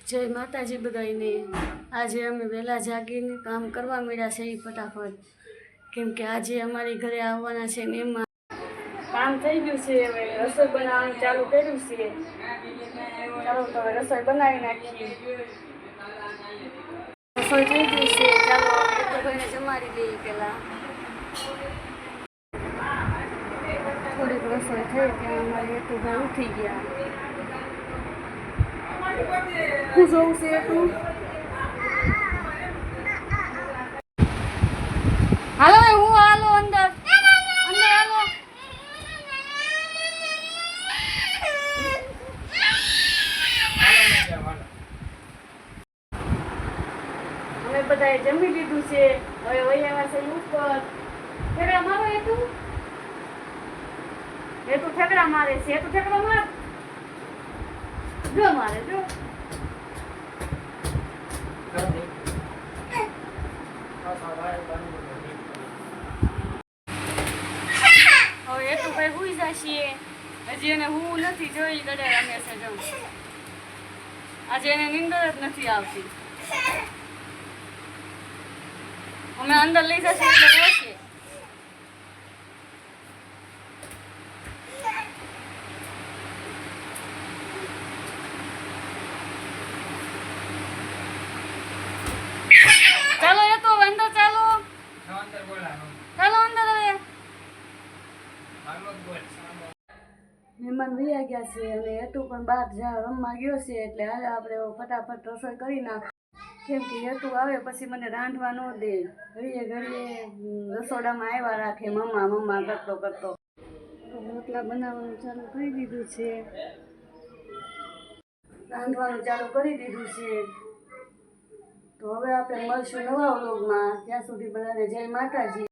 જય માતાજી બધાને। આજે અમે વહેલા જાગીને કામ કરવા મળ્યા છે ફટાફટ, કેમ કે આજે અમારી ઘરે આવવાના છે મહેમાન। કામ થઈ ગયું છે, હવે રસોઈ બનાવવાનું ચાલુ કર્યું છે। ચાલો તો હવે રસોઈ બનાવી નાખીએ। રસોઈ થઈ ગઈ છે, ચાલો એક તો ભાઈને જમાડી દઈએ પહેલાં। થોડીક રસોઈ થઈ ત્યાં અમારે હેતુભાઈ ઉઠી ગયા। શું જોવું છે તું? હાલો હું હાલો અંદર અંદર હાલો। અમે બધાએ જમી લીધું છે, હવે વૈયામાં છે ઉપર। ઠેકડા મારો હેતુ ઠેકડા મારે છે, હેતુ ઠેકડા માર જો મારે જો। હવે એ તો ભાઈ હુઈ જશે, હજી એને હું નથી જોઈ ગળે રમે છે જો। આજે એને નીંદર જ નથી આવતી। અમે અંદર લઈ જશે એટલે રોશે। ચાલો એ તો અંદર ચાલો ચાલો અંદર હવે મહેમાન વૈયા ગયા છે અને હેતુ પણ બહાર રમવા ગયો છે, એટલે હાલ આપણે ફટાફટ રસોઈ કરી નાખ, કેમ કે હેતુ આવે પછી મને રાંધવા ન દે। ઘડીએ ઘડીએ રસોડામાં આવ્યા રાખે મમ્મા મમ્મા કરતો કરતો। રોટલા બનાવવાનું ચાલુ કરી દીધું છે, રાંધવાનું ચાલુ કરી દીધું છે। તો હવે આપણે મળશું નવા વ્લોગમાં, ત્યાં સુધી બધાને જય માતાજી।